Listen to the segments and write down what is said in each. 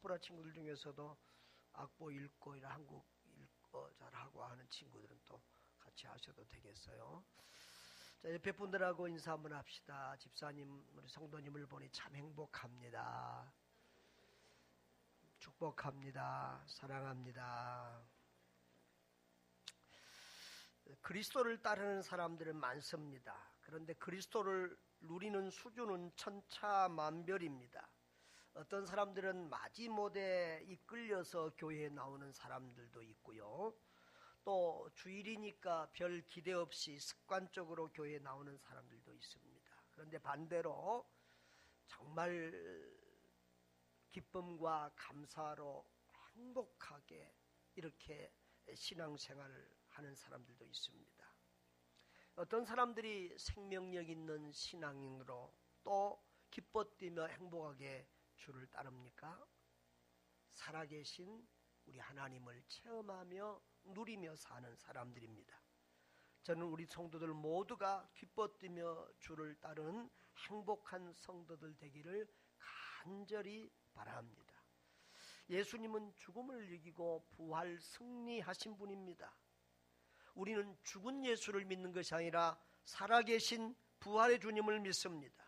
학부라 친구들 중에서도 악보 읽고 한국 읽고 잘하고 하는 친구들은 또 같이 하셔도 되겠어요. 자, 옆에 분들하고 인사 한번 합시다. 집사님, 우리 성도님을 보니 참 행복합니다. 축복합니다. 사랑합니다. 그리스도를 따르는 사람들은 많습니다. 그런데 그리스도를 누리는 수준은 천차만별입니다. 어떤 사람들은 마지못에 이끌려서 교회에 나오는 사람들도 있고요. 또 주일이니까 별 기대 없이 습관적으로 교회에 나오는 사람들도 있습니다. 그런데 반대로 정말 기쁨과 감사로 행복하게 이렇게 신앙생활을 하는 사람들도 있습니다. 어떤 사람들이 생명력 있는 신앙인으로 또 기뻐 뛰며 행복하게 주를 따릅니까? 살아계신 우리 하나님을 체험하며 누리며 사는 사람들입니다. 저는 우리 성도들 모두가 기뻐 뛰며 주를 따르는 행복한 성도들 되기를 간절히 바랍니다. 예수님은 죽음을 이기고 부활 승리하신 분입니다. 우리는 죽은 예수를 믿는 것이 아니라 살아계신 부활의 주님을 믿습니다.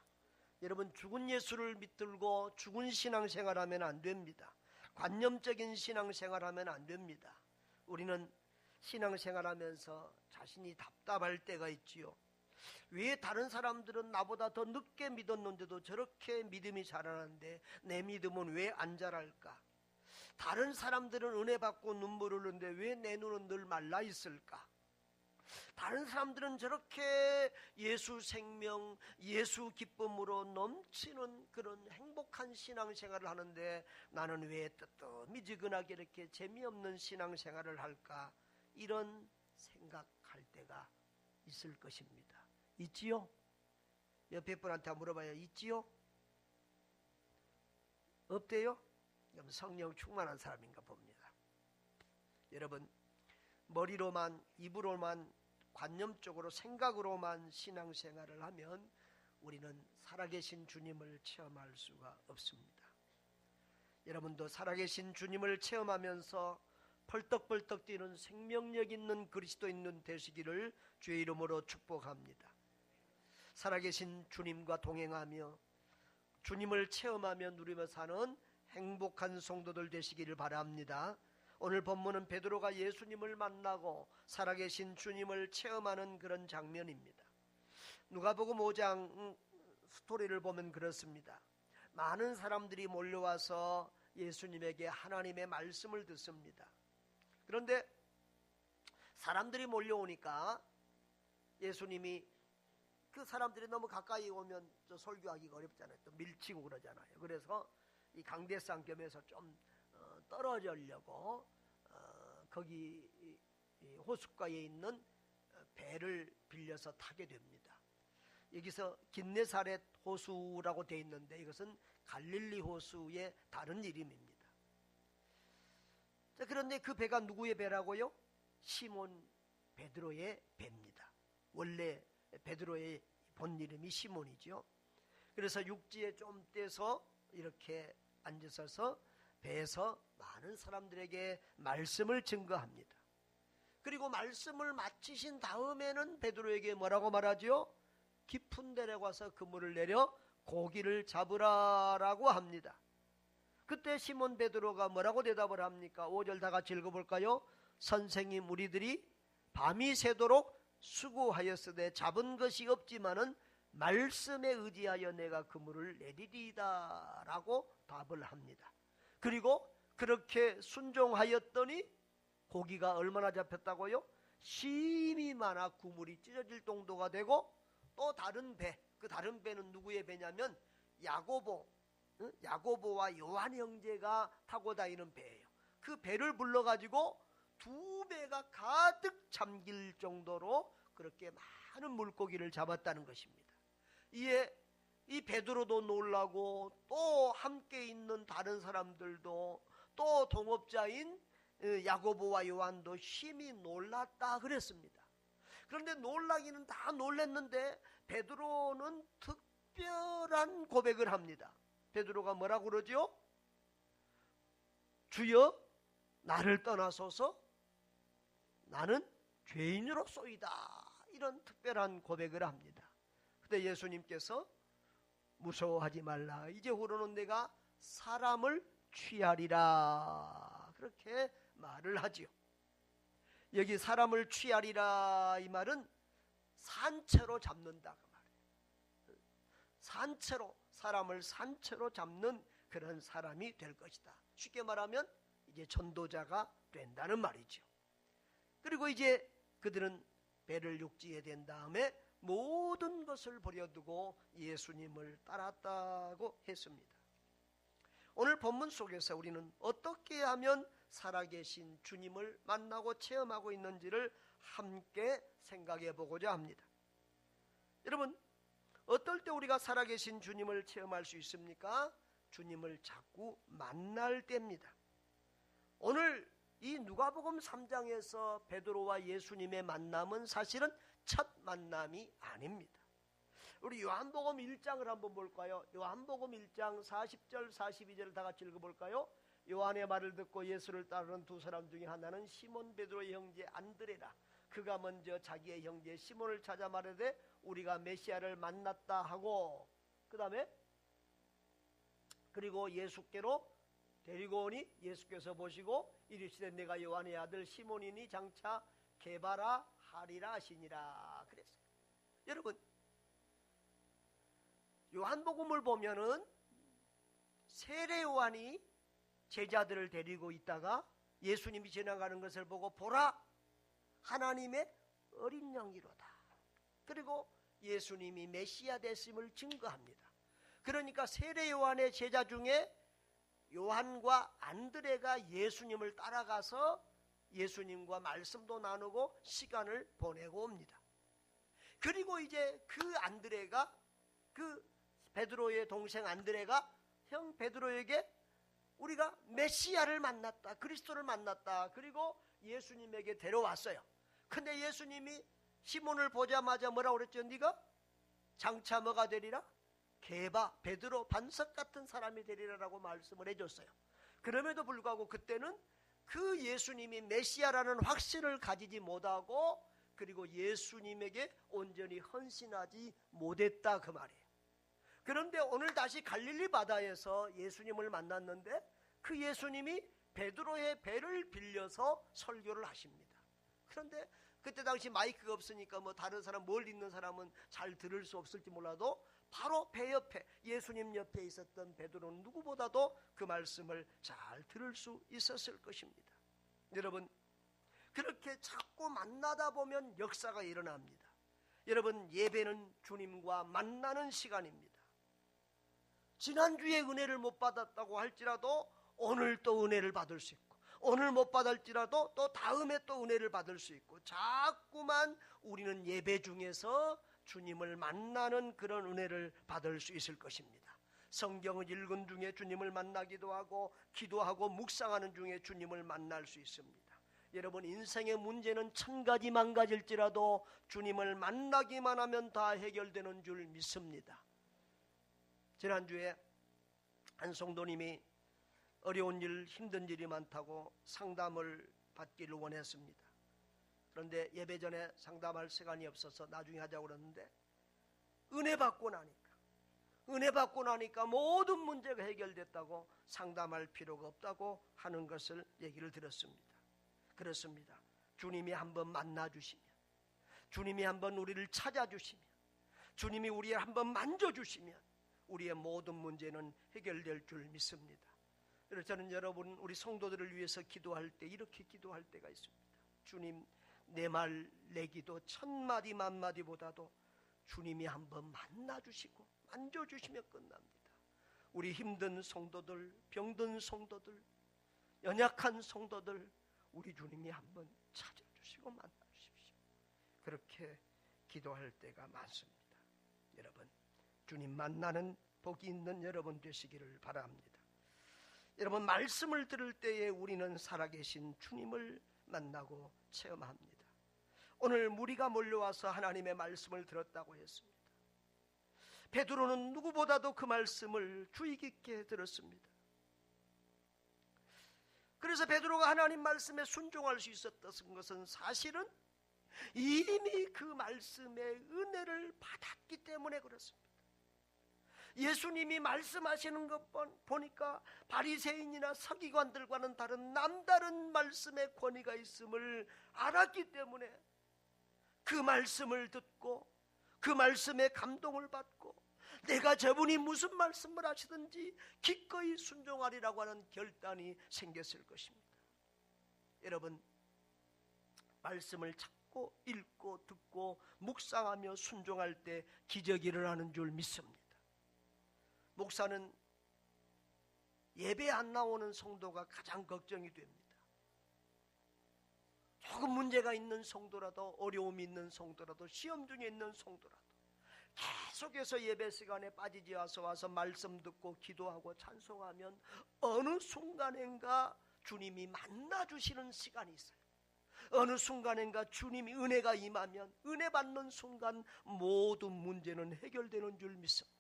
여러분, 죽은 예수를 믿들고 죽은 신앙생활하면 안 됩니다. 관념적인 신앙생활하면 안 됩니다. 우리는 신앙생활하면서 자신이 답답할 때가 있지요. 왜 다른 사람들은 나보다 더 늦게 믿었는데도 저렇게 믿음이 자라는데 내 믿음은 왜 안 자랄까? 다른 사람들은 은혜 받고 눈물을 흘리는데 왜 내 눈은 늘 말라 있을까? 다른 사람들은 저렇게 예수 생명, 예수 기쁨으로 넘치는 그런 행복한 신앙생활을 하는데 나는 왜 뜨뜻미지근하게 이렇게 재미없는 신앙생활을 할까? 이런 생각할 때가 있을 것입니다. 있지요? 옆에 분한테 물어봐요. 있지요? 없대요? 그럼 성령 충만한 사람인가 봅니다. 여러분, 머리로만, 입으로만, 관념적으로 생각으로만 신앙생활을 하면 우리는 살아계신 주님을 체험할 수가 없습니다. 여러분도 살아계신 주님을 체험하면서 펄떡펄떡 뛰는 생명력 있는 그리스도인 되시기를 주의 이름으로 축복합니다. 살아계신 주님과 동행하며 주님을 체험하며 누리며 사는 행복한 성도들 되시기를 바랍니다. 오늘 본문은 베드로가 예수님을 만나고 살아계신 주님을 체험하는 그런 장면입니다. 누가복음 5장 스토리를 보면 그렇습니다. 많은 사람들이 몰려와서 예수님에게 하나님의 말씀을 듣습니다. 그런데 사람들이 몰려오니까 예수님이 그 사람들이 너무 가까이 오면 저 설교하기가 어렵잖아요. 또 밀치고 그러잖아요. 그래서 이 강대상 겸해서 좀 떨어지려고 거기 호숫가에 있는 배를 빌려서 타게 됩니다. 여기서 긴네사렛 호수라고 되어 있는데 이것은 갈릴리 호수의 다른 이름입니다. 자, 그런데 그 배가 누구의 배라고요? 시몬 베드로의 배입니다. 원래 베드로의 본 이름이 시몬이죠. 그래서 육지에 좀 떼서 이렇게 앉으셔서 배에서 많은 사람들에게 말씀을 증거합니다. 그리고 말씀을 마치신 다음에는 베드로에게 뭐라고 말하죠? 깊은 데로 가서 그물을 내려 고기를 잡으라라고 합니다. 그때 시몬 베드로가 뭐라고 대답을 합니까? 5절 다 같이 읽어볼까요? 선생님, 우리들이 밤이 새도록 수고하였으되 잡은 것이 없지만은 말씀에 의지하여 내가 그물을 내리리이다 라고 답을 합니다. 그리고 그렇게 순종하였더니 고기가 얼마나 잡혔다고요? 심이 많아 그물이 찢어질 정도가 되고 또 다른 배, 그 다른 배는 누구의 배냐면 야고보와 요한 형제가 타고 다니는 배예요. 그 배를 불러가지고 두 배가 가득 잠길 정도로 그렇게 많은 물고기를 잡았다는 것입니다. 이에 이 베드로도 놀라고 또 함께 있는 다른 사람들도 또 동업자인 야고보와 요한도 심히 놀랐다 그랬습니다. 그런데 놀라기는 다 놀랐는데 베드로는 특별한 고백을 합니다. 베드로가 뭐라고 그러죠? 주여 나를 떠나소서 나는 죄인으로소이다. 이런 특별한 고백을 합니다. 그때 예수님께서 무서워하지 말라. 이제후로는 내가 사람을 취하리라. 그렇게 말을 하지요. 여기 사람을 취하리라 이 말은 산채로 잡는다 그 말이에요. 산채로, 사람을 산채로 잡는 그런 사람이 될 것이다. 쉽게 말하면 이제 전도자가 된다는 말이죠. 그리고 이제 그들은 배를 육지에 댄 다음에 모든 것을 버려두고 예수님을 따랐다고 했습니다. 오늘 본문 속에서 우리는 어떻게 하면 살아계신 주님을 만나고 체험하고 있는지를 함께 생각해 보고자 합니다. 여러분, 어떨 때 우리가 살아계신 주님을 체험할 수 있습니까? 주님을 자꾸 만날 때입니다. 오늘 이 누가복음 3장에서 베드로와 예수님의 만남은 사실은 첫 만남이 아닙니다. 우리 요한복음 1장을 한번 볼까요? 요한복음 1장 40절 42절을 다 같이 읽어볼까요? 요한의 말을 듣고 예수를 따르는 두 사람 중에 하나는 시몬 베드로의 형제 안드레라. 그가 먼저 자기의 형제 시몬을 찾아 말하되 우리가 메시아를 만났다 하고, 그 다음에 그리고 예수께로 데리고 오니 예수께서 보시고 이르시되 내가 요한의 아들 시몬이니 장차 게바라 하리라 하시니라 그랬어요. 여러분, 요한복음을 보면은 세례 요한이 제자들을 데리고 있다가 예수님이 지나가는 것을 보고 보라 하나님의 어린 양이로다. 그리고 예수님이 메시아 되심을 증거합니다. 그러니까 세례 요한의 제자 중에 요한과 안드레가 예수님을 따라가서 예수님과 말씀도 나누고 시간을 보내고 옵니다. 그리고 이제 그 안드레가, 그 베드로의 동생 안드레가 형 베드로에게 우리가 메시아를 만났다, 그리스도를 만났다, 그리고 예수님에게 데려왔어요. 근데 예수님이 시몬을 보자마자 뭐라고 그랬죠? 네가 장차 뭐가 되리라? 게바, 베드로, 반석 같은 사람이 되리라라고 말씀을 해줬어요. 그럼에도 불구하고 그때는 그 예수님이 메시아라는 확신을 가지지 못하고, 그리고 예수님에게 온전히 헌신하지 못했다 그 말이에요. 그런데 오늘 다시 갈릴리 바다에서 예수님을 만났는데 그 예수님이 베드로의 배를 빌려서 설교를 하십니다. 그런데 그때 당시 마이크가 없으니까 뭐 다른 사람, 멀리 있는 사람은 잘 들을 수 없을지 몰라도 바로 배 옆에, 예수님 옆에 있었던 베드로는 누구보다도 그 말씀을 잘 들을 수 있었을 것입니다. 여러분, 그렇게 자꾸 만나다 보면 역사가 일어납니다. 여러분, 예배는 주님과 만나는 시간입니다. 지난주에 은혜를 못 받았다고 할지라도 오늘 또 은혜를 받을 수 있고, 오늘 못 받을지라도 또 다음에 또 은혜를 받을 수 있고, 자꾸만 우리는 예배 중에서 주님을 만나는 그런 은혜를 받을 수 있을 것입니다. 성경을 읽은 중에 주님을 만나기도 하고, 기도하고 묵상하는 중에 주님을 만날 수 있습니다. 여러분, 인생의 문제는 1000가지 만가질지라도 주님을 만나기만 하면 다 해결되는 줄 믿습니다. 지난주에 한 성도님이 어려운 일, 힘든 일이 많다고 상담을 받기를 원했습니다. 그런데 예배 전에 상담할 시간이 없어서 나중에 하자고 그랬는데, 은혜 받고 나니까 모든 문제가 해결됐다고, 상담할 필요가 없다고 하는 것을 얘기를 들었습니다. 그렇습니다. 주님이 한번 만나주시면, 주님이 한번 우리를 찾아주시면, 주님이 우리를 한번 만져주시면 우리의 모든 문제는 해결될 줄 믿습니다. 그래서 저는 여러분, 우리 성도들을 위해서 기도할 때 이렇게 기도할 때가 있습니다. 주님, 내 말, 내 기도 1000마디 만마디보다도 주님이 한번 만나주시고 만져주시면 끝납니다. 우리 힘든 성도들, 병든 성도들, 연약한 성도들, 우리 주님이 한번 찾아주시고 만나주십시오. 그렇게 기도할 때가 많습니다. 여러분, 주님 만나는 복이 있는 여러분 되시기를 바랍니다. 여러분, 말씀을 들을 때에 우리는 살아계신 주님을 만나고 체험합니다. 오늘 무리가 몰려와서 하나님의 말씀을 들었다고 했습니다. 베드로는 누구보다도 그 말씀을 주의 깊게 들었습니다. 그래서 베드로가 하나님 말씀에 순종할 수 있었던 것은 사실은 이미 그 말씀의 은혜를 받았기 때문에 그렇습니다. 예수님이 말씀하시는 것 보니까 바리새인이나 서기관들과는 다른 남다른 말씀의 권위가 있음을 알았기 때문에 그 말씀을 듣고 그 말씀에 감동을 받고 내가 저분이 무슨 말씀을 하시든지 기꺼이 순종하리라고 하는 결단이 생겼을 것입니다. 여러분, 말씀을 찾고 읽고 듣고 묵상하며 순종할 때 기적이 일어나는 줄 믿습니다. 목사는 예배 안 나오는 성도가 가장 걱정이 됩니다. 조금 문제가 있는 성도라도, 어려움이 있는 성도라도, 시험 중에 있는 성도라도 계속해서 예배 시간에 빠지지 와서 말씀 듣고 기도하고 찬송하면 어느 순간인가 주님이 만나주시는 시간이 있어요. 어느 순간인가 주님이 은혜가 임하면 은혜 받는 순간 모든 문제는 해결되는 줄 믿습니다.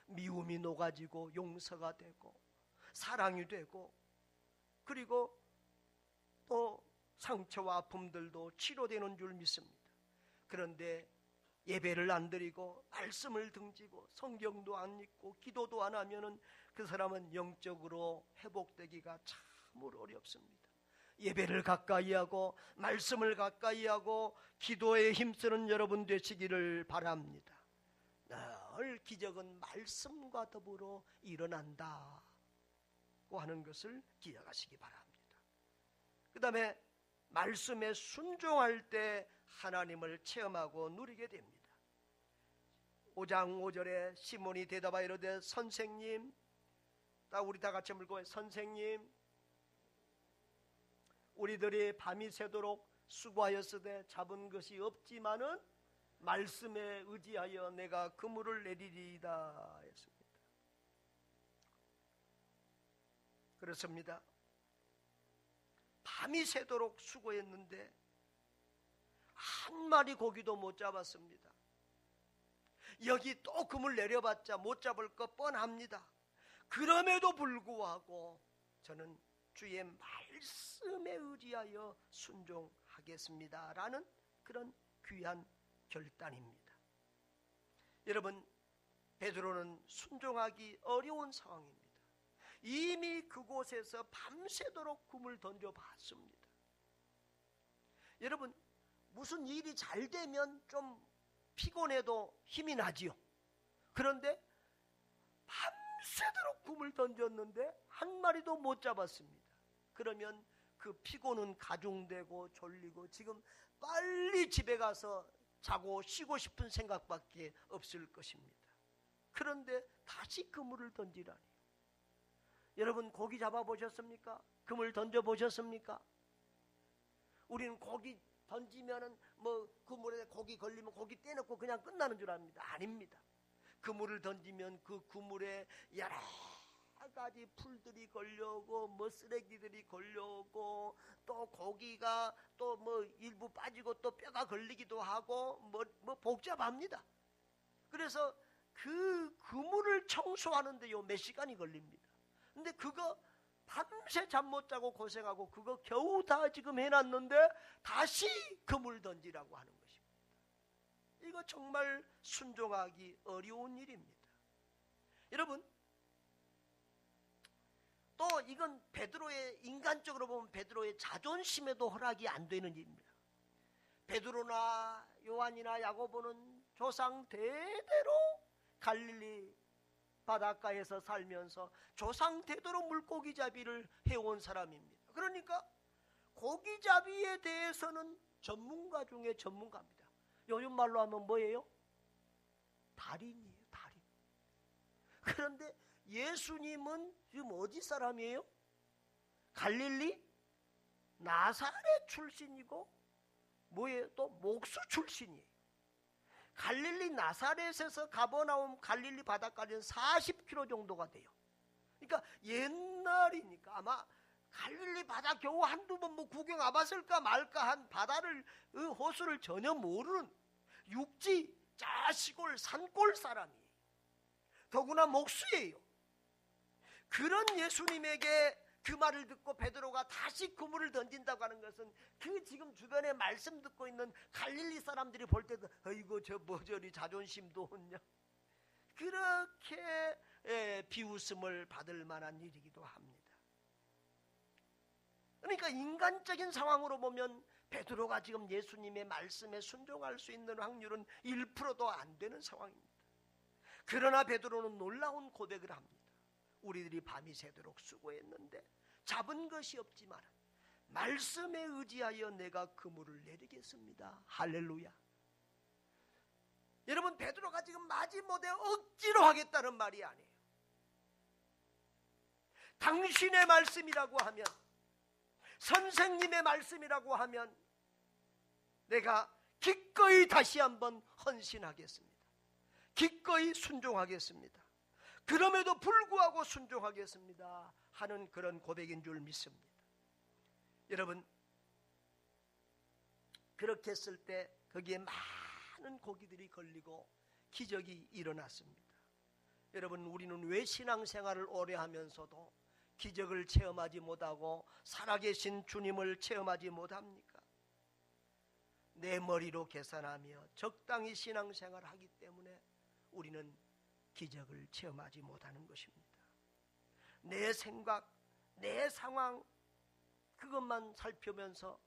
미움이 녹아지고 용서가 되고 사랑이 되고 그리고 또 상처와 아픔들도 치료되는 줄 믿습니다. 그런데 예배를 안 드리고 말씀을 등지고 성경도 안 읽고 기도도 안 하면은 그 사람은 영적으로 회복되기가 참으로 어렵습니다. 예배를 가까이 하고 말씀을 가까이 하고 기도에 힘쓰는 여러분 되시기를 바랍니다. 늘 기적은 말씀과 더불어 일어난다고 하는 것을 기억하시기 바랍니다. 그 다음에 말씀에 순종할 때 하나님을 체험하고 누리게 됩니다. 5장 5절에 시몬이 대답하여 이르되 선생님, 우리 다 같이 물고 선생님, 우리들이 밤이 새도록 수고하였으되 잡은 것이 없지만은 말씀에 의지하여 내가 그물을 내리리이다 했습니다. 그렇습니다. 밤이 새도록 수고했는데 한 마리 고기도 못 잡았습니다. 여기 또 그물 내려봤자 못 잡을 것 뻔합니다. 그럼에도 불구하고 저는 주의 말씀에 의지하여 순종하겠습니다 라는 그런 귀한 결단입니다. 여러분, 베드로는 순종하기 어려운 상황입니다. 이미 그곳에서 밤새도록 금을 던져봤습니다. 여러분, 무슨 일이 잘 되면 좀 피곤해도 힘이 나지요. 그런데 밤새도록 금을 던졌는데 한 마리도 못 잡았습니다. 그러면 그 피곤은 가중되고 졸리고 지금 빨리 집에 가서 자고 쉬고 싶은 생각밖에 없을 것입니다. 그런데 다시 그물을 던지라니. 여러분, 고기 잡아보셨습니까? 그물 던져보셨습니까? 우리는 고기 던지면은 그물에 고기 걸리면 고기 떼놓고 그냥 끝나는 줄 압니다. 아닙니다. 그물을 던지면 그 그물에 여러 가지 풀들이 걸려오고 쓰레기들이 걸려오고 또 고기가 또 일부 빠지고 또 뼈가 걸리기도 하고 복잡합니다. 그래서 그 그물을 청소하는데요 몇 시간이 걸립니다. 근데 그거 밤새 잠 못 자고 고생하고 그거 겨우 다 지금 해놨는데 다시 그물 던지라고 하는 것입니다. 이거 정말 순종하기 어려운 일입니다. 여러분, 또 이건 베드로의, 인간적으로 보면 베드로의 자존심에도 허락이 안 되는 일입니다. 베드로나 요한이나 야고보는 조상 대대로 갈릴리 바닷가에서 살면서 조상 대대로 물고기잡이를 해온 사람입니다. 그러니까 고기잡이에 대해서는 전문가 중에 전문가입니다. 요즘 말로 하면 뭐예요? 달인이에요, 달인. 그런데 예수님은 지금 어디 사람이에요? 갈릴리 나사렛 출신이고 뭐예요? 또 목수 출신이에요. 갈릴리 나사렛에서 가버나움 갈릴리 바다까지는 40km 정도가 돼요. 그러니까 옛날이니까 아마 갈릴리 바다 겨우 한두 번 구경 와봤을까 말까 한 바다를, 호수를 전혀 모르는 육지 자시골 산골 사람이에요. 더구나 목수예요. 그런 예수님에게 그 말을 듣고 베드로가 다시 그물을 던진다고 하는 것은 그 지금 주변에 말씀 듣고 있는 갈릴리 사람들이 볼 때도 어이구 저 뭐 저리 자존심도 없냐, 그렇게 비웃음을 받을 만한 일이기도 합니다. 그러니까 인간적인 상황으로 보면 베드로가 지금 예수님의 말씀에 순종할 수 있는 확률은 1%도 안 되는 상황입니다. 그러나 베드로는 놀라운 고백을 합니다. 우리들이 밤이 새도록 수고했는데 잡은 것이 없지만 말씀에 의지하여 내가 그물을 내리겠습니다. 할렐루야. 여러분, 베드로가 지금 마지못해 억지로 하겠다는 말이 아니에요. 당신의 말씀이라고 하면, 선생님의 말씀이라고 하면 내가 기꺼이 다시 한번 헌신하겠습니다. 기꺼이 순종하겠습니다. 그럼에도 불구하고 순종하겠습니다 하는 그런 고백인 줄 믿습니다. 여러분, 그렇게 했을 때 거기에 많은 고기들이 걸리고 기적이 일어났습니다. 여러분, 우리는 왜 신앙생활을 오래 하면서도 기적을 체험하지 못하고 살아계신 주님을 체험하지 못합니까? 내 머리로 계산하며 적당히 신앙생활을 하기 때문에 우리는 기적을 체험하지 못하는 것입니다. 내 생각, 내 상황, 그것만 살펴면서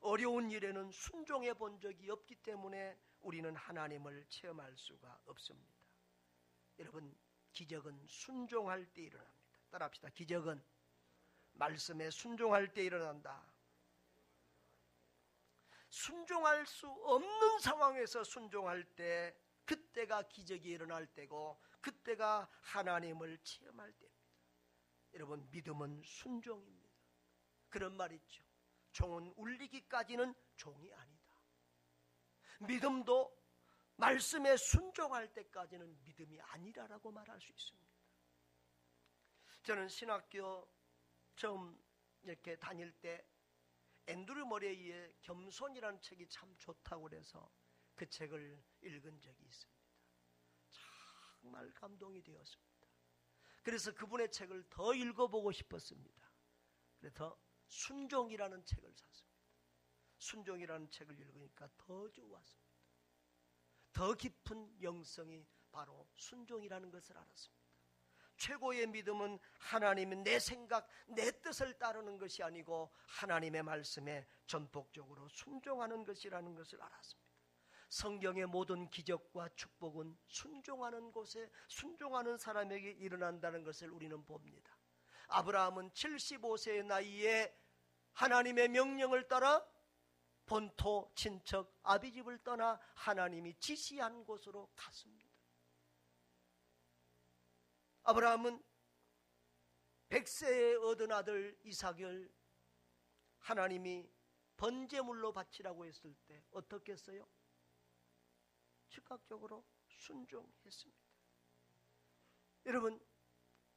어려운 일에는 순종해 본 적이 없기 때문에 우리는 하나님을 체험할 수가 없습니다. 여러분, 기적은 순종할 때 일어납니다. 따라합시다. 기적은 말씀에 순종할 때 일어난다. 순종할 수 없는 상황에서 순종할 때, 그때가 기적이 일어날 때고 그때가 하나님을 체험할 때입니다. 여러분, 믿음은 순종입니다. 그런 말 있죠. 종은 울리기까지는 종이 아니다. 믿음도 말씀에 순종할 때까지는 믿음이 아니라고 말할 수 있습니다. 저는 신학교 처음 이렇게 다닐 때 앤드류 머레이의 겸손이라는 책이 참 좋다고 그래서 그 책을 읽은 적이 있습니다. 정말 감동이 되었습니다. 그래서 그분의 책을 더 읽어보고 싶었습니다. 그래서 순종이라는 책을 샀습니다. 순종이라는 책을 읽으니까 더 좋았습니다. 더 깊은 영성이 바로 순종이라는 것을 알았습니다. 최고의 믿음은 하나님의 내 생각, 내 뜻을 따르는 것이 아니고 하나님의 말씀에 전폭적으로 순종하는 것이라는 것을 알았습니다. 성경의 모든 기적과 축복은 순종하는 곳에, 순종하는 사람에게 일어난다는 것을 우리는 봅니다. 아브라함은 75세의 나이에 하나님의 명령을 따라 본토 친척 아비집을 떠나 하나님이 지시한 곳으로 갔습니다. 아브라함은 100세에 얻은 아들 이삭을 하나님이 번제물로 바치라고 했을 때 어떻게 했어요? 즉각적으로 순종했습니다. 여러분,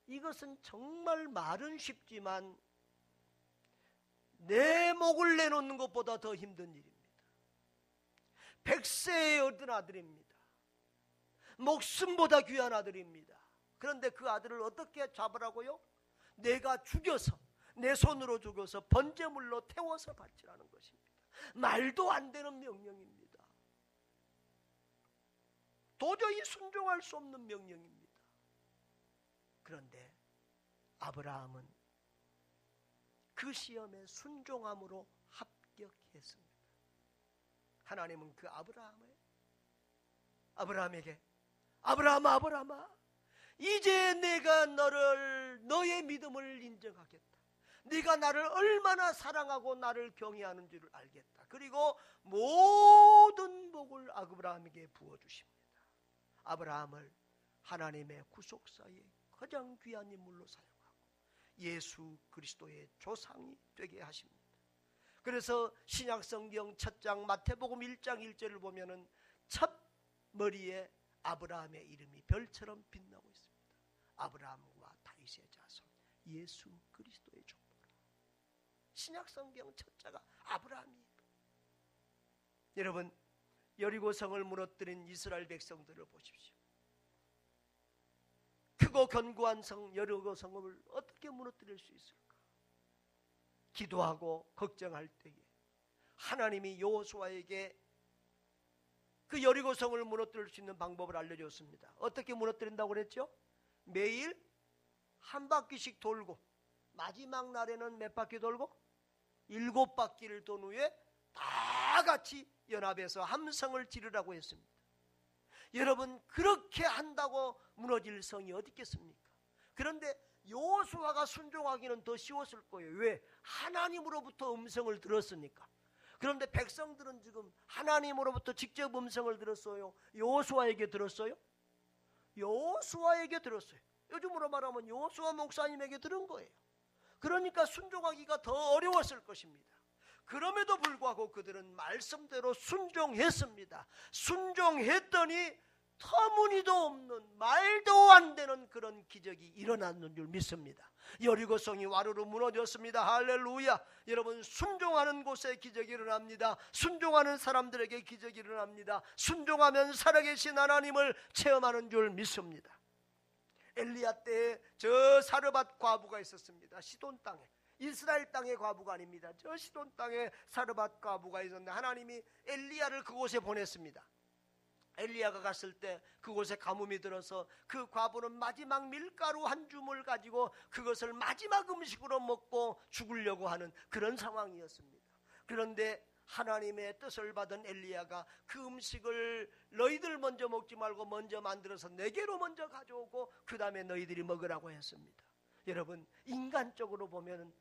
이것은 정말 말은 쉽지만 내 목을 내놓는 것보다 더 힘든 일입니다. 100세에 얻은 아들입니다. 목숨보다 귀한 아들입니다. 그런데 그 아들을 어떻게 잡으라고요? 내가 죽여서, 내 손으로 죽여서 번제물로 태워서 바치라는 것입니다. 말도 안 되는 명령입니다. 도저히 순종할 수 없는 명령입니다. 그런데 아브라함은 그 시험에 순종함으로 합격했습니다. 하나님은 그 아브라함에게 아브라함아, 이제 내가 너의 믿음을 인정하겠다. 네가 나를 얼마나 사랑하고 나를 경외하는 줄을 알겠다. 그리고 모든 복을 아브라함에게 부어주십니다. 아브라함을 하나님의 구속사의 가장 귀한 인물로 사용하고 예수 그리스도의 조상이 되게 하십니다. 그래서 신약성경 첫 장 마태복음 1장 1절을 보면은 첫 머리에 아브라함의 이름이 별처럼 빛나고 있습니다. 아브라함과 다윗의 자손 예수 그리스도의 종보라. 신약성경 첫 자가 아브라함이에요. 여러분, 여리고성을 무너뜨린 이스라엘 백성들을 보십시오. 크고 크고 견고한 성 여리고 성읍을 어떻게 무너뜨릴 수 있을까? 기도하고 걱정할 때에 하나님이 여호수아에게 그 여리고 성을 무너뜨릴 수 있는 방법을 알려줬습니다. 어떻게 무너뜨린다고 그랬죠? 매일 한 바퀴씩 돌고, 마지막 날에는 몇 바퀴 돌고? 7바퀴를 돈 후에 다 같이 연합해서 함성을 지르라고 했습니다. 여러분, 그렇게 한다고 무너질 성이 어디 있겠습니까? 그런데 여호수아가 순종하기는 더 쉬웠을 거예요. 왜? 하나님으로부터 음성을 들었으니까. 그런데 백성들은 지금 하나님으로부터 직접 음성을 들었어요? 여호수아에게 들었어요? 여호수아에게 들었어요. 요즘으로 말하면 여호수아 목사님에게 들은 거예요. 그러니까 순종하기가 더 어려웠을 것입니다. 그럼에도 불구하고 그들은 말씀대로 순종했습니다. 순종했더니 터무니도 없는, 말도 안 되는 그런 기적이 일어났는 줄 믿습니다. 여리고성이 와르르 무너졌습니다. 할렐루야. 여러분, 순종하는 곳에 기적이 일어납니다. 순종하는 사람들에게 기적이 일어납니다. 순종하면 살아계신 하나님을 체험하는 줄 믿습니다. 엘리야 때에 저 사르밧 과부가 있었습니다. 시돈 땅에. 이스라엘 땅의 과부가 아닙니다. 저 시돈 땅에 사르밧 과부가 있었는데 하나님이 엘리야를 그곳에 보냈습니다. 엘리야가 갔을 때 그곳에 가뭄이 들어서 그 과부는 마지막 밀가루 한 줌을 가지고 그것을 마지막 음식으로 먹고 죽으려고 하는 그런 상황이었습니다. 그런데 하나님의 뜻을 받은 엘리야가 그 음식을 너희들 먼저 먹지 말고 먼저 만들어서 내게로 먼저 가져오고 그 다음에 너희들이 먹으라고 했습니다. 여러분, 인간적으로 보면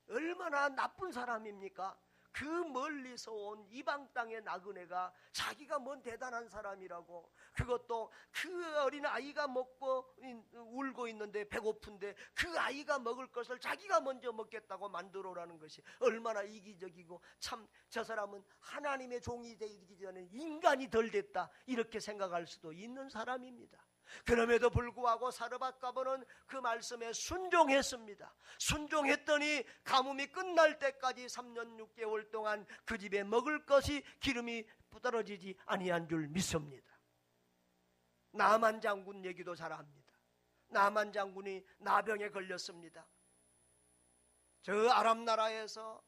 얼마나 나쁜 사람입니까? 그 멀리서 온 이방 땅의 나그네가 자기가 뭔 대단한 사람이라고, 그것도 그 어린 아이가 먹고 울고 있는데 배고픈데 그 아이가 먹을 것을 자기가 먼저 먹겠다고 만들어 오라는 것이 얼마나 이기적이고, 참 저 사람은 하나님의 종이 되기 전에 인간이 덜 됐다 이렇게 생각할 수도 있는 사람입니다. 그럼에도 불구하고 사르밧 과부는 그 말씀에 순종했습니다. 순종했더니 가뭄이 끝날 때까지 3년 6개월 동안 그 집에 먹을 것이 기름이 떨어지지 아니한 줄 믿습니다. 나만 장군 얘기도 잘 압니다. 나만 장군이 나병에 걸렸습니다. 저 아람 나라에서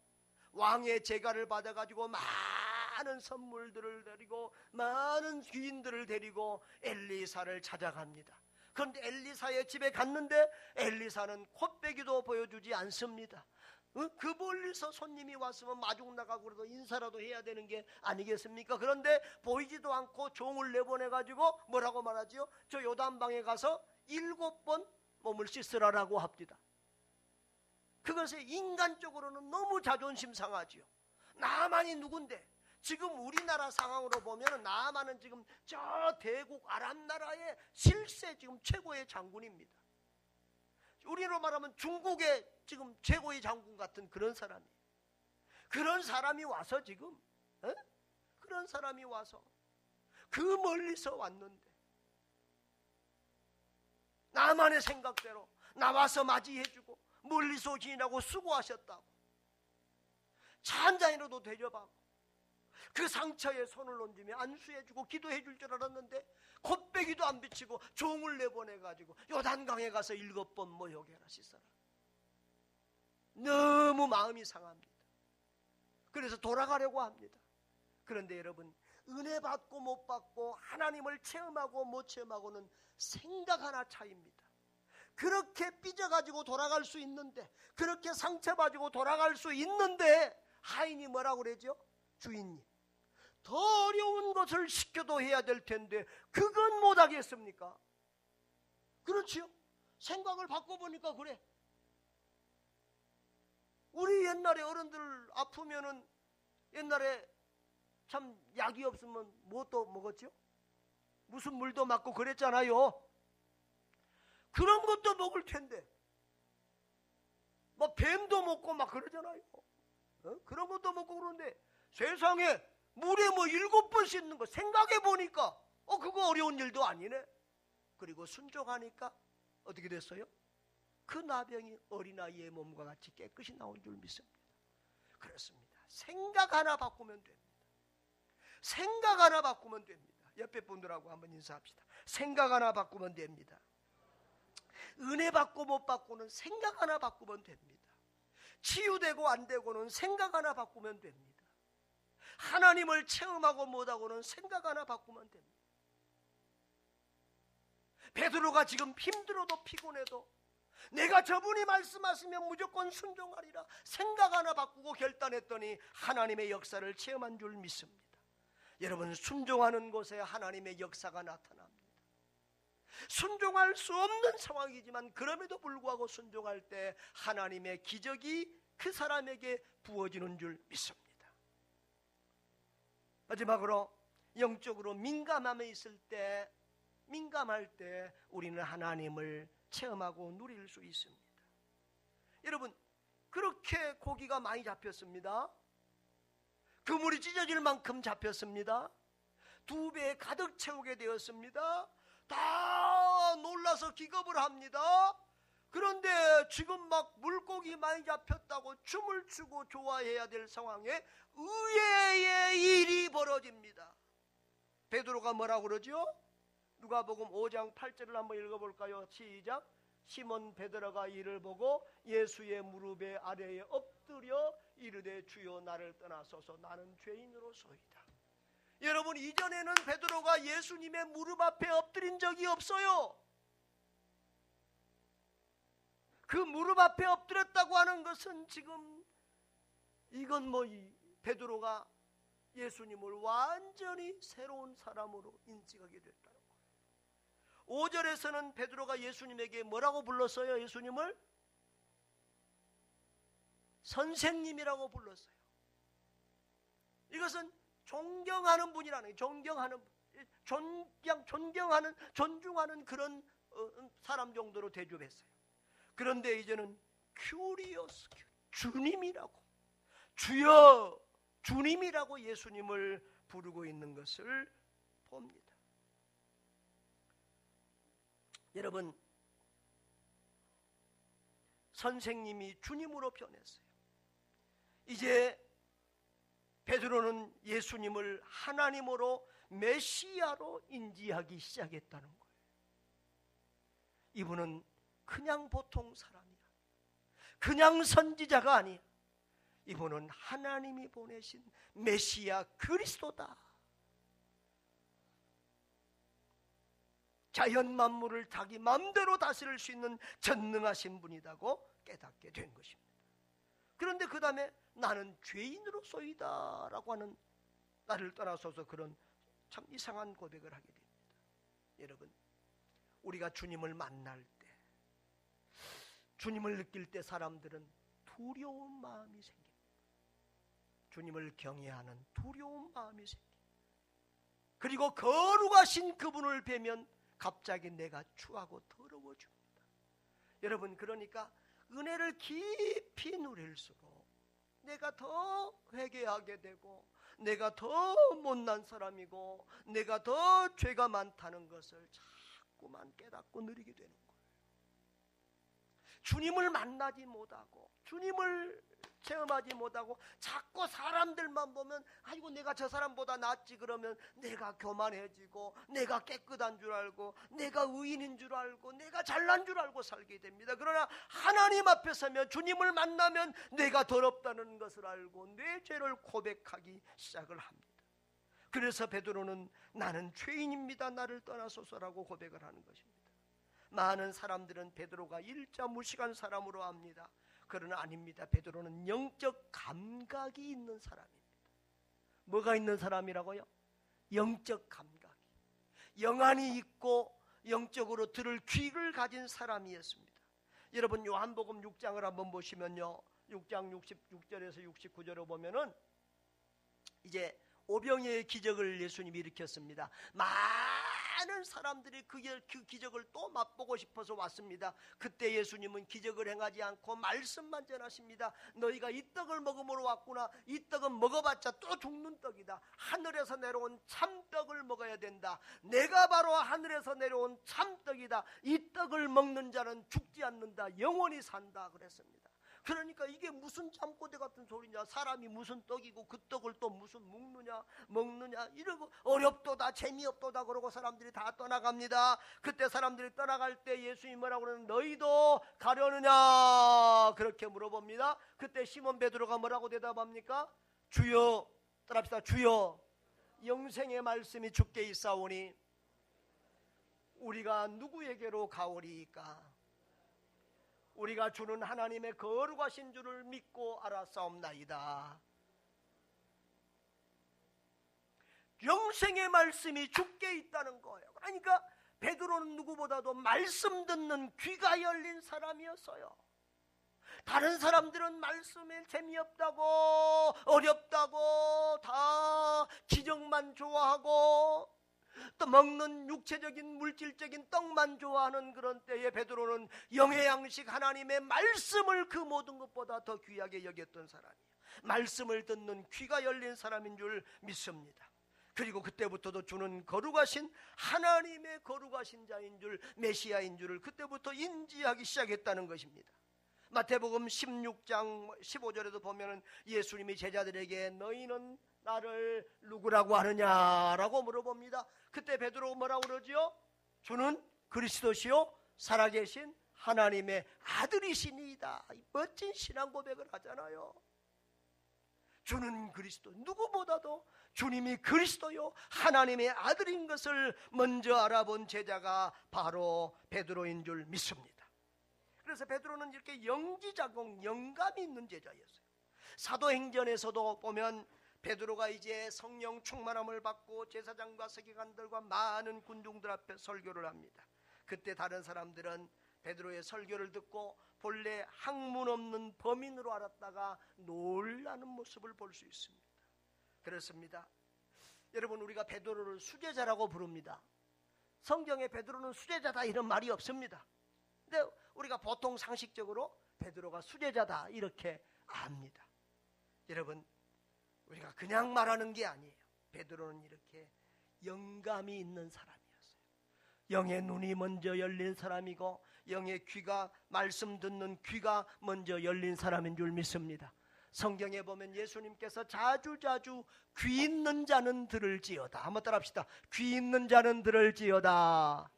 왕의 제가를 받아가지고 많은 선물들을 데리고 많은 귀인들을 데리고 엘리사를 찾아갑니다. 그런데 엘리사의 집에 갔는데 엘리사는 콧배기도 보여주지 않습니다. 그 멀리서 손님이 왔으면 마중 나가고 그래도 인사라도 해야 되는 게 아니겠습니까? 그런데 보이지도 않고 종을 내보내가지고 뭐라고 말하지요? 저 요단방에 가서 7번 몸을 씻으라라고 합니다. 그것이 인간적으로는 너무 자존심 상하지요. 나만이 누군데? 지금 우리나라 상황으로 보면 나만은 지금 저 대국 아람 나라의 실세 지금 최고의 장군입니다. 우리로 말하면 중국의 지금 최고의 장군 같은 그런 사람이에요. 그런 사람이 와서 지금 그런 사람이 와서 그 멀리서 왔는데 나만의 생각대로 나와서 맞이해주고 멀리서 지나고 수고하셨다고 차 한 잔이라도 대접하고 그 상처에 손을 얹으며 안수해주고 기도해줄 줄 알았는데 콧배기도 안 비치고 종을 내보내가지고 요단강에 가서 7번 모욕해라 씻어라. 너무 마음이 상합니다. 그래서 돌아가려고 합니다. 그런데 여러분, 은혜 받고 못 받고 하나님을 체험하고 못 체험하고는 생각 하나 차이입니다. 그렇게 삐져가지고 돌아갈 수 있는데, 그렇게 상처받고 돌아갈 수 있는데 하인이 뭐라고 그러죠? 주인님, 더 어려운 것을 시켜도 해야 될 텐데 그건 못하겠습니까? 그렇지요? 생각을 바꿔보니까 그래. 우리 옛날에 어른들 아프면은 옛날에 참 약이 없으면 뭣도 먹었죠? 무슨 물도 맞고 그랬잖아요. 그런 것도 먹을 텐데 막 뱀도 먹고 막 그러잖아요. 그런 것도 먹고 그러는데 세상에 물에 뭐 7번 씻는 거 생각해보니까 그거 어려운 일도 아니네. 그리고 순종하니까 어떻게 됐어요? 그 나병이 어린아이의 몸과 같이 깨끗이 나온 줄 믿습니다. 그렇습니다. 생각 하나 바꾸면 됩니다. 생각 하나 바꾸면 됩니다. 옆에 분들하고 한번 인사합시다. 생각 하나 바꾸면 됩니다. 은혜 받고 못 받고는 생각 하나 바꾸면 됩니다. 치유되고 안 되고는 생각 하나 바꾸면 됩니다. 하나님을 체험하고 못하고는 생각 하나 바꾸면 됩니다. 베드로가 지금 힘들어도 피곤해도 내가 저분이 말씀하시면 무조건 순종하리라 생각 하나 바꾸고 결단했더니 하나님의 역사를 체험한 줄 믿습니다. 여러분, 순종하는 곳에 하나님의 역사가 나타납니다. 순종할 수 없는 상황이지만 그럼에도 불구하고 순종할 때 하나님의 기적이 그 사람에게 부어지는 줄 믿습니다. 마지막으로 영적으로 민감할 때 우리는 하나님을 체험하고 누릴 수 있습니다. 여러분, 그렇게 고기가 많이 잡혔습니다. 그물이 찢어질 만큼 잡혔습니다. 2배 가득 채우게 되었습니다. 다 놀라서 기겁을 합니다. 그런데 지금 막 물고기 많이 잡혔다고 춤을 추고 좋아해야 될 상황에 의외의 일이 벌어집니다. 베드로가 뭐라고 그러죠? 누가복음 5장 8절을 한번 읽어볼까요? 시작. 시몬 베드로가 이를 보고 예수의 무릎에 아래에 엎드려 이르되 주여 나를 떠나소서 나는 죄인으로소이다. 여러분, 이전에는 베드로가 예수님의 무릎 앞에 엎드린 적이 없어요. 그 무릎 앞에 엎드렸다고 하는 것은 지금 이건 베드로가 예수님을 완전히 새로운 사람으로 인식하게 됐다는 거예요. 5절에서는 베드로가 예수님에게 뭐라고 불렀어요? 예수님을 선생님이라고 불렀어요. 이것은 존경하는 분이라는, 존중하는 그런 사람 정도로 대접했어요. 그런데 이제는 큐리오스, 주님이라고, 주여, 주님이라고 예수님을 부르고 있는 것을 봅니다. 여러분, 선생님이 주님으로 변했어요. 이제 베드로는 예수님을 하나님으로 메시아로 인지하기 시작했다는 거예요. 이분은 그냥 보통 사람이야. 그냥 선지자가 아니야. 이분은 하나님이 보내신 메시아 그리스도다. 자연 만물을 자기 마음대로 다스릴 수 있는 전능하신 분이라고 깨닫게 된 것입니다. 그런데 그 다음에 나는 죄인으로소이다 라고 하는, 나를 떠나서서 그런 참 이상한 고백을 하게 됩니다. 여러분, 우리가 주님을 만날 때, 주님을 느낄 때 사람들은 두려운 마음이 생깁니다. 주님을 경외하는 두려운 마음이 생깁니다. 그리고 거룩하신 그분을 뵈면 갑자기 내가 추하고 더러워집니다. 여러분, 그러니까 은혜를 깊이 누릴수록 내가 더 회개하게 되고 내가 더 못난 사람이고 내가 더 죄가 많다는 것을 자꾸만 깨닫고 누리게 되는 거예요. 주님을 만나지 못하고 주님을 체험하지 못하고 자꾸 사람들만 보면 아이고 내가 저 사람보다 낫지 그러면 내가 교만해지고 내가 깨끗한 줄 알고 내가 의인인 줄 알고 내가 잘난 줄 알고 살게 됩니다. 그러나 하나님 앞에 서면 주님을 만나면 내가 더럽다는 것을 알고 내 죄를 고백하기 시작을 합니다. 그래서 베드로는 나는 죄인입니다. 나를 떠나소서라고 고백을 하는 것입니다. 많은 사람들은 베드로가 일자무식한 사람으로 압니다. 그러나 아닙니다. 베드로는 영적 감각이 있는 사람입니다. 뭐가 있는 사람이라고요? 영적 감각이, 영안이 있고 영적으로 들을 귀를 가진 사람이었습니다. 여러분, 요한복음 6장을 한번 보시면요, 6장 66절에서 69절을 보면은 이제 오병이의 기적을 예수님이 일으켰습니다. 많은 사람들이 그 기적을 또 맛보고 싶어서 왔습니다. 그때 예수님은 기적을 행하지 않고 말씀만 전하십니다. 너희가 이 떡을 먹음으로 왔구나. 이 떡은 먹어봤자 또 죽는 떡이다. 하늘에서 내려온 참떡을 먹어야 된다. 내가 바로 하늘에서 내려온 참떡이다. 이 떡을 먹는 자는 죽지 않는다. 영원히 산다 그랬습니다. 그러니까 이게 무슨 잠꼬대 같은 소리냐, 사람이 무슨 떡이고 그 떡을 또 무슨 먹느냐 이러고 어렵도다 재미없도다 그러고 사람들이 다 떠나갑니다. 그때 사람들이 떠나갈 때 예수님이 뭐라고 그러는, 너희도 가려느냐 그렇게 물어봅니다. 그때 시몬 베드로가 뭐라고 대답합니까? 주여, 따라합시다. 주여, 영생의 말씀이 주께 있사오니 우리가 누구에게로 가오리이까? 우리가 주는 하나님의 거룩하신 줄을 믿고 알았사옵나이다. 영생의 말씀이 주께 있다는 거예요. 그러니까 베드로는 누구보다도 말씀 듣는 귀가 열린 사람이었어요. 다른 사람들은 말씀에 재미없다고 어렵다고 다 기적만 좋아하고 또 먹는 육체적인 물질적인 떡만 좋아하는 그런 때에 베드로는 영의 양식 하나님의 말씀을 그 모든 것보다 더 귀하게 여겼던 사람이에요. 말씀을 듣는 귀가 열린 사람인 줄 믿습니다. 그리고 그때부터도 주는 거룩하신 하나님의 거룩하신 자인 줄, 메시아인 줄을 그때부터 인지하기 시작했다는 것입니다. 마태복음 16장 15절에도 보면은 예수님이 제자들에게 너희는 나를 누구라고 하느냐라고 물어봅니다. 그때 베드로가 뭐라고 그러지요? 주는 그리스도시요 살아계신 하나님의 아들이시니이다. 멋진 신앙 고백을 하잖아요. 주는 그리스도, 누구보다도 주님이 그리스도요 하나님의 아들인 것을 먼저 알아본 제자가 바로 베드로인 줄 믿습니다. 그래서 베드로는 이렇게 영지자공, 영감이 있는 제자였어요. 사도행전에서도 보면 베드로가 이제 성령 충만함을 받고 제사장과 서기관들과 많은 군중들 앞에 설교를 합니다. 그때 다른 사람들은 베드로의 설교를 듣고 본래 학문 없는 범인으로 알았다가 놀라는 모습을 볼 수 있습니다. 그렇습니다. 여러분, 우리가 베드로를 수제자라고 부릅니다. 성경에 베드로는 수제자다 이런 말이 없습니다. 근데 우리가 보통 상식적으로 베드로가 수제자다 이렇게 압니다. 여러분, 우리가 그냥 말하는 게 아니에요. 베드로는 이렇게 영감이 있는 사람이었어요. 영의 눈이 먼저 열린 사람이고 영의 귀가, 말씀 듣는 귀가 먼저 열린 사람인 줄 믿습니다. 성경에 보면 예수님께서 자주자주 귀 있는 자는 들을지어다. 한번 따라합시다. 귀 있는 자는 들을지어다.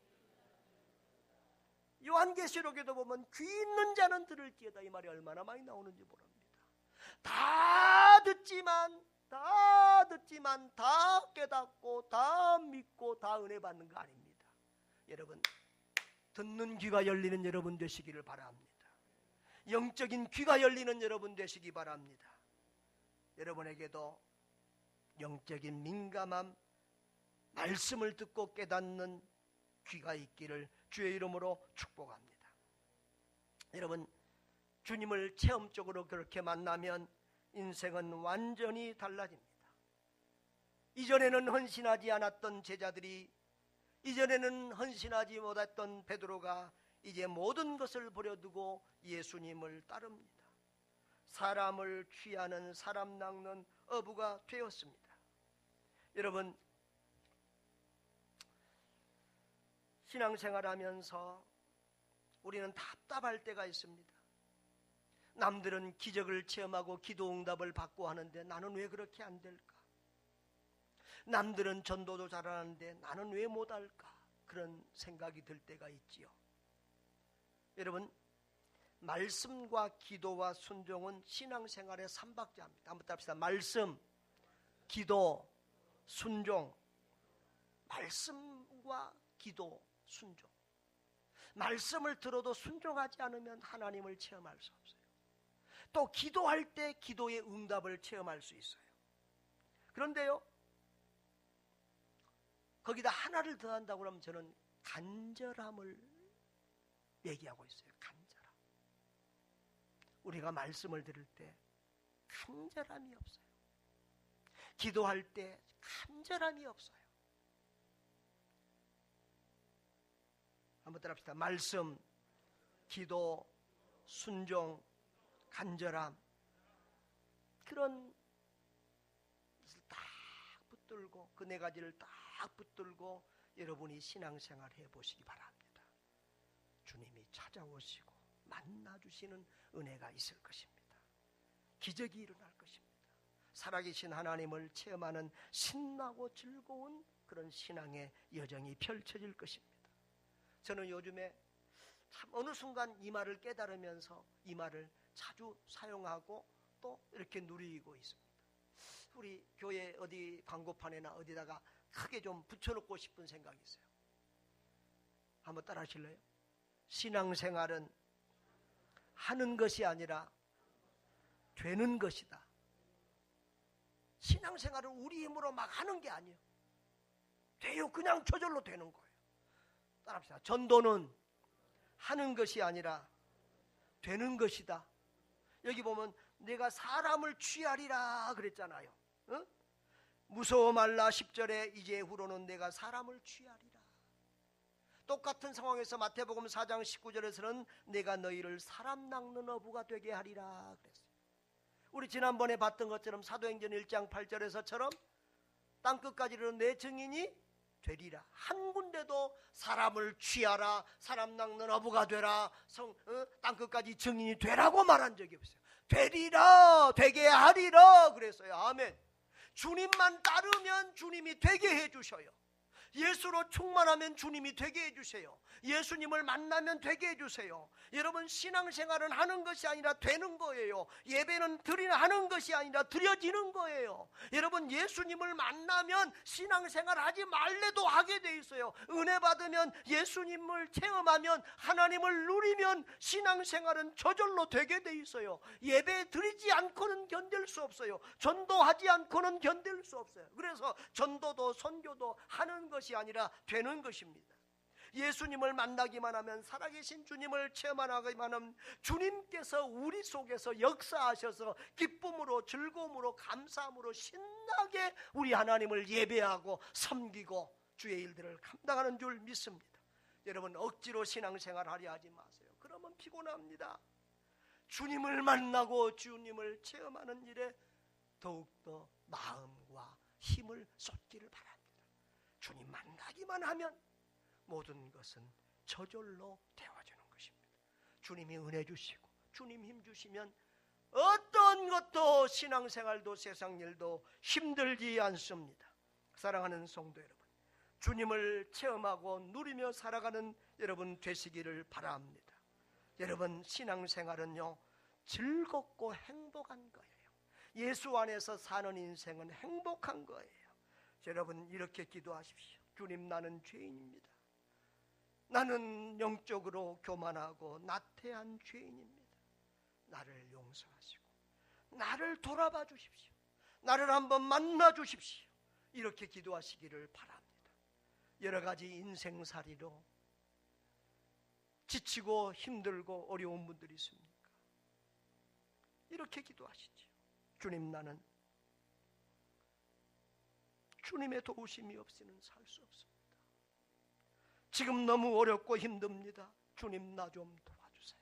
요한계시록에도 보면 귀 있는 자는 들을지어다 이 말이 얼마나 많이 나오는지 모릅니다. 다 듣지만 다 깨닫고 다 믿고 다 은혜 받는 거 아닙니다. 여러분, 듣는 귀가 열리는 여러분 되시기를 바랍니다. 영적인 귀가 열리는 여러분 되시기 바랍니다. 여러분에게도 영적인 민감함, 말씀을 듣고 깨닫는 귀가 있기를 주의 이름으로 축복합니다. 여러분, 주님을 체험적으로 그렇게 만나면 인생은 완전히 달라집니다. 이전에는 헌신하지 않았던 제자들이, 이전에는 헌신하지 못했던 베드로가 이제 모든 것을 버려두고 예수님을 따릅니다. 사람을 취하는, 사람 낚는 어부가 되었습니다. 여러분, 신앙생활하면서 우리는 답답할 때가 있습니다. 남들은 기적을 체험하고 기도 응답을 받고 하는데 나는 왜 그렇게 안 될까? 남들은 전도도 잘하는데 나는 왜 못할까? 그런 생각이 들 때가 있지요. 여러분, 말씀과 기도와 순종은 신앙생활의 삼박자입니다. 한번 답시다. 말씀, 기도, 순종. 말씀과 기도, 순종. 말씀을 들어도 순종하지 않으면 하나님을 체험할 수 없어요. 또 기도할 때 기도의 응답을 체험할 수 있어요. 그런데요, 거기다 하나를 더한다고 하면 저는 간절함을 얘기하고 있어요. 간절함. 우리가 말씀을 들을 때 간절함이 없어요. 기도할 때 간절함이 없어요. 한번 따라합시다. 말씀, 기도, 순종, 간절함. 그런 것을 딱 붙들고, 그 네 가지를 딱 붙들고 여러분이 신앙생활 해보시기 바랍니다. 주님이 찾아오시고 만나주시는 은혜가 있을 것입니다. 기적이 일어날 것입니다. 살아계신 하나님을 체험하는 신나고 즐거운 그런 신앙의 여정이 펼쳐질 것입니다. 저는 요즘에 참 어느 순간 이 말을 깨달으면서 이 말을 자주 사용하고 또 이렇게 누리고 있습니다. 우리 교회 어디 광고판이나 어디다가 크게 좀 붙여놓고 싶은 생각이 있어요. 한번 따라 하실래요? 신앙생활은 하는 것이 아니라 되는 것이다. 신앙생활은 우리 힘으로 막 하는 게 아니에요. 돼요. 그냥 저절로 되는 거예요. 따라합시다. 전도는 하는 것이 아니라 되는 것이다. 여기 보면 내가 사람을 취하리라 그랬잖아요. 어? 무서워 말라 10절에 이제후로는 내가 사람을 취하리라. 똑같은 상황에서 마태복음 4장 19절에서는 내가 너희를 사람 낚는 어부가 되게 하리라 그랬어요. 우리 지난번에 봤던 것처럼 사도행전 1장 8절에서처럼 땅끝까지 이르는 내 증인이 되리라. 한 군데도 사람을 취하라, 사람 낚는 어부가 되라, 땅끝까지 증인이 되라고 말한 적이 없어요. 되리라, 되게 하리라 그랬어요. 아멘. 주님만 따르면 주님이 되게 해주셔요. 예수로 충만하면 주님이 되게 해주세요. 예수님을 만나면 되게 해주세요. 여러분, 신앙생활은 하는 것이 아니라 되는 거예요. 예배는 하는 것이 아니라 드려지는 거예요. 여러분, 예수님을 만나면 신앙생활 하지 말래도 하게 돼 있어요. 은혜 받으면, 예수님을 체험하면, 하나님을 누리면 신앙생활은 저절로 되게 돼 있어요. 예배 드리지 않고는 견딜 수 없어요. 전도하지 않고는 견딜 수 없어요. 그래서 전도도 선교도 하는 것이 아니라 되는 것입니다. 예수님을 만나기만 하면, 살아계신 주님을 체험하기만 하면 주님께서 우리 속에서 역사하셔서 기쁨으로, 즐거움으로, 감사함으로 신나게 우리 하나님을 예배하고 섬기고 주의 일들을 감당하는 줄 믿습니다. 여러분, 억지로 신앙생활 하려 하지 마세요. 그러면 피곤합니다. 주님을 만나고 주님을 체험하는 일에 더욱더 마음과 힘을 쏟기를 바랍니다. 주님 만나기만 하면 모든 것은 저절로 되어지는 것입니다. 주님이 은혜 주시고 주님 힘 주시면 어떤 것도, 신앙생활도 세상 일도 힘들지 않습니다. 사랑하는 성도 여러분, 주님을 체험하고 누리며 살아가는 여러분 되시기를 바랍니다. 여러분, 신앙생활은요, 즐겁고 행복한 거예요. 예수 안에서 사는 인생은 행복한 거예요. 여러분, 이렇게 기도하십시오. 주님, 나는 죄인입니다. 나는 영적으로 교만하고 나태한 죄인입니다. 나를 용서하시고 나를 돌아봐 주십시오. 나를 한번 만나 주십시오. 이렇게 기도하시기를 바랍니다. 여러 가지 인생살이로 지치고 힘들고 어려운 분들이 있습니까? 이렇게 기도하시죠. 주님, 나는 주님의 도우심이 없이는 살 수 없습니다. 지금 너무 어렵고 힘듭니다. 주님, 나 좀 도와주세요.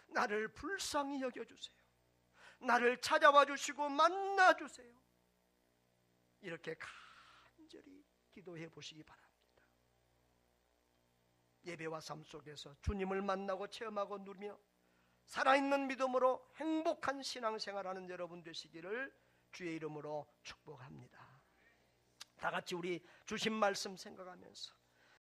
나를 불쌍히 여겨주세요. 나를 찾아와 주시고 만나 주세요. 이렇게 간절히 기도해 보시기 바랍니다. 예배와 삶 속에서 주님을 만나고 체험하고 누리며 살아있는 믿음으로 행복한 신앙생활하는 여러분 되시기를 주의 이름으로 축복합니다. 다 같이 우리 주신 말씀 생각하면서